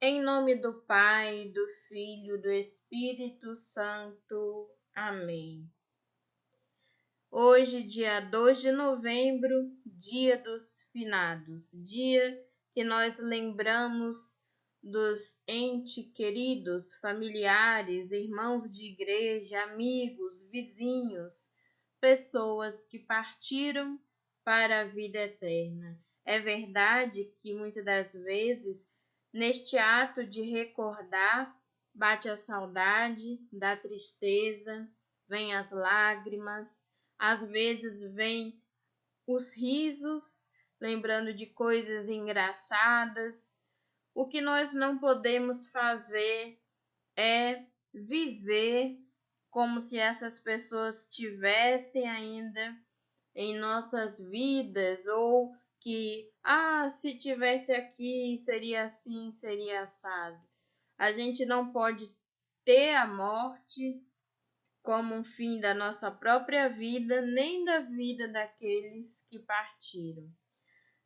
Em nome do Pai, do Filho, do Espírito Santo. Amém. Hoje, dia 2 de novembro, dia dos finados, dia que nós lembramos dos entes queridos, familiares, irmãos de igreja, amigos, vizinhos, pessoas que partiram para a vida eterna. É verdade que muitas das vezes, neste ato de recordar, bate a saudade, dá tristeza, vem as lágrimas, às vezes vem os risos, lembrando de coisas engraçadas. O que nós não podemos fazer é viver como se essas pessoas estivessem ainda em nossas vidas, ou que, se tivesse aqui seria assim, seria assado. A gente não pode ter a morte como um fim da nossa própria vida, nem da vida daqueles que partiram.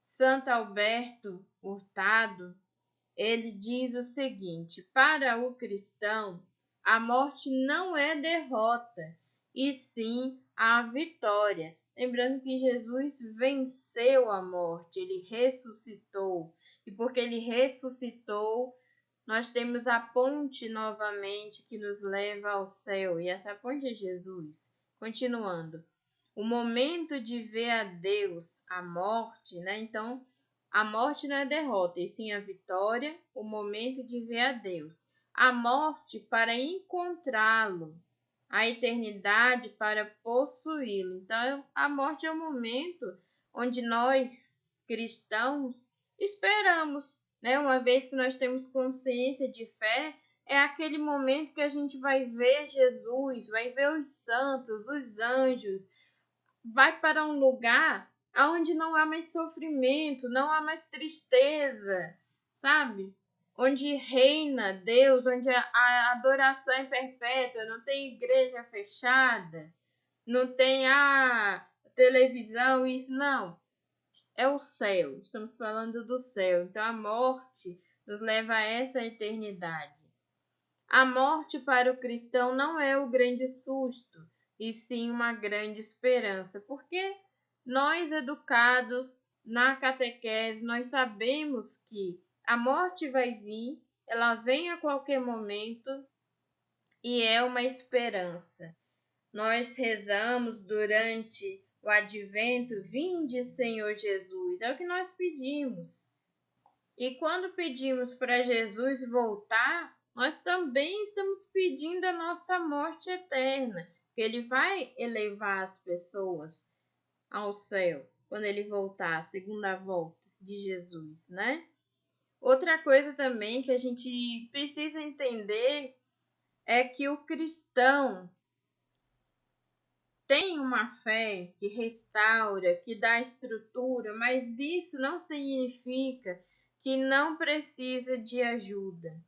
Santo Alberto Hurtado, ele diz o seguinte: para o cristão, a morte não é derrota, e sim a vitória. Lembrando que Jesus venceu a morte, ele ressuscitou, e porque ele ressuscitou, nós temos a ponte novamente que nos leva ao céu, e essa ponte é Jesus. Continuando, o momento de ver a Deus, a morte, né? Então, a morte não é derrota, e sim a vitória, o momento de ver a Deus. A morte para encontrá-lo, a eternidade para possuí-lo. Então, a morte é o momento onde nós, cristãos, esperamos, né? Uma vez que nós temos consciência de fé, é aquele momento que a gente vai ver Jesus, vai ver os santos, os anjos, vai para um lugar onde não há mais sofrimento, não há mais tristeza, sabe? Onde reina Deus, onde a adoração é perpétua, não tem igreja fechada, não tem a televisão, isso não. É o céu, estamos falando do céu. Então a morte nos leva a essa eternidade. A morte para o cristão não é o grande susto, e sim uma grande esperança, porque nós, educados na catequese, nós sabemos que a morte vai vir, ela vem a qualquer momento e é uma esperança. Nós rezamos durante o advento: vinde, Senhor Jesus, é o que nós pedimos. E quando pedimos para Jesus voltar, nós também estamos pedindo a nossa morte eterna, que ele vai elevar as pessoas ao céu quando ele voltar, a segunda volta de Jesus, né? Outra coisa também que a gente precisa entender é que o cristão tem uma fé que restaura, que dá estrutura, mas isso não significa que não precisa de ajuda.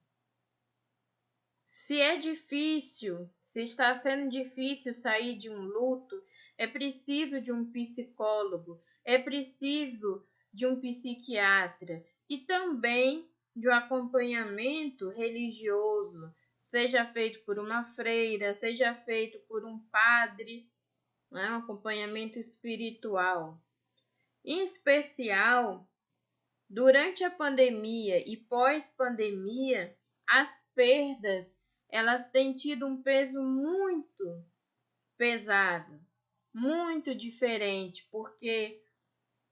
Se é difícil, se está sendo difícil sair de um luto, é preciso de um psicólogo, é preciso de um psiquiatra e também de um acompanhamento religioso, seja feito por uma freira, seja feito por um padre, né? Um acompanhamento espiritual. Em especial, durante a pandemia e pós-pandemia, as perdas, elas têm tido um peso muito pesado, muito diferente, porque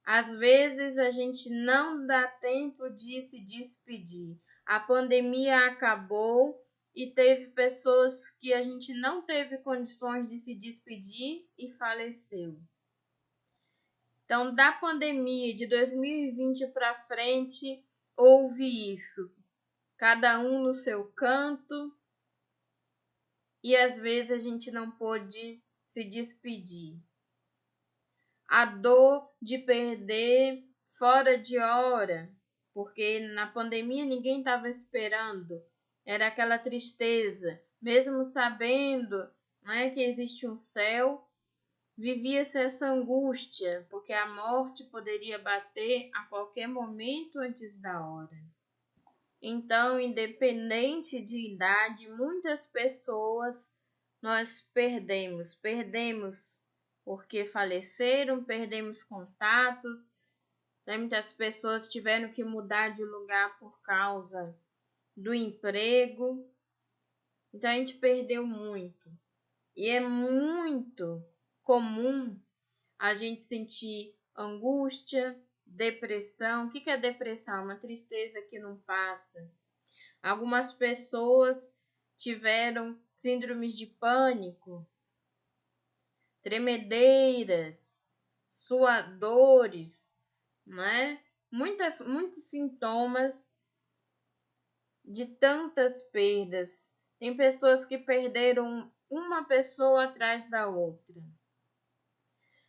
às vezes a gente não dá tempo de se despedir. A pandemia acabou e teve pessoas que a gente não teve condições de se despedir e faleceu. Então, da pandemia de 2020 para frente, houve isso. Cada um no seu canto, e às vezes a gente não pôde se despedir. A dor de perder fora de hora, porque na pandemia ninguém estava esperando. Era aquela tristeza, mesmo sabendo, né, que existe um céu, vivia-se essa angústia, porque a morte poderia bater a qualquer momento antes da hora. Então, independente de idade, muitas pessoas nós perdemos. Perdemos porque faleceram, perdemos contatos, né? Muitas pessoas tiveram que mudar de lugar por causa do emprego. Então, a gente perdeu muito. E é muito comum a gente sentir angústia, depressão. O que é depressão? Uma tristeza que não passa. Algumas pessoas tiveram síndromes de pânico, tremedeiras, suadores, né? Muitos sintomas de tantas perdas. Tem pessoas que perderam uma pessoa atrás da outra.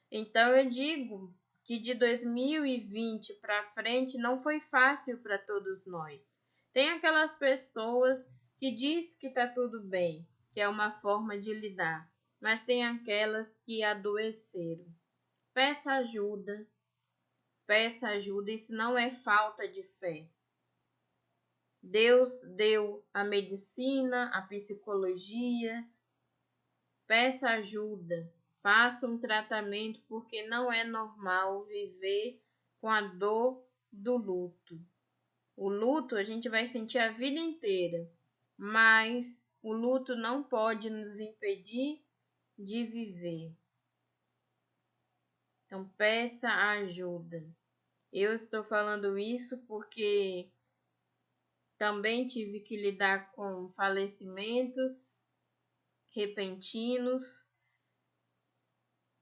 Então eu digo que de 2020 para frente não foi fácil para todos nós. Tem aquelas pessoas que diz que está tudo bem, que é uma forma de lidar, mas tem aquelas que adoeceram. Peça ajuda, isso não é falta de fé. Deus deu a medicina, a psicologia. Peça ajuda, faça um tratamento, porque não é normal viver com a dor do luto. O luto a gente vai sentir a vida inteira, mas o luto não pode nos impedir de viver. Então, peça ajuda. Eu estou falando isso porque também tive que lidar com falecimentos repentinos.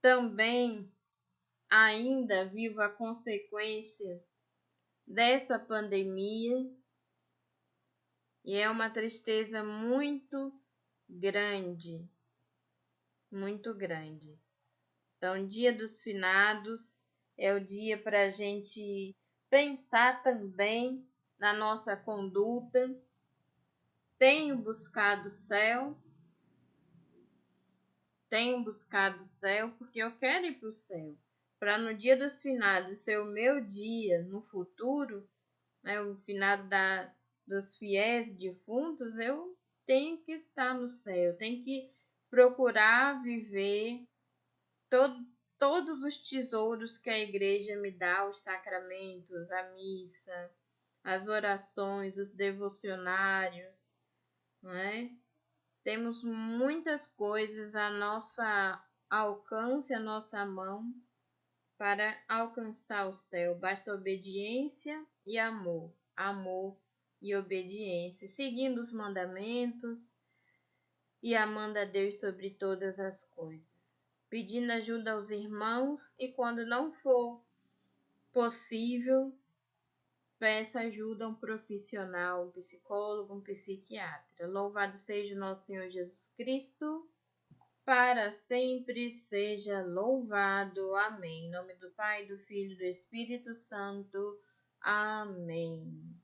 Também ainda vivo a consequência dessa pandemia e é uma tristeza muito grande, muito grande. Então, Dia dos Finados é o dia para a gente pensar também na nossa conduta. Tenho buscado o céu porque eu quero ir para o céu. Para no Dia dos Finados ser o meu dia no futuro, né, o finado dos fiéis defuntos, eu tenho que estar no céu, tenho que procurar viver todos os tesouros que a igreja me dá, os sacramentos, a missa, as orações, os devocionários, não é? Temos muitas coisas a nossa alcance, a nossa mão, para alcançar o céu. Basta obediência e amor. Amor e obediência, seguindo os mandamentos e amando a Deus sobre todas as coisas. Pedindo ajuda aos irmãos e quando não for possível, peça ajuda a um profissional, um psicólogo, um psiquiatra. Louvado seja o nosso Senhor Jesus Cristo, para sempre seja louvado. Amém. Em nome do Pai, do Filho e do Espírito Santo. Amém.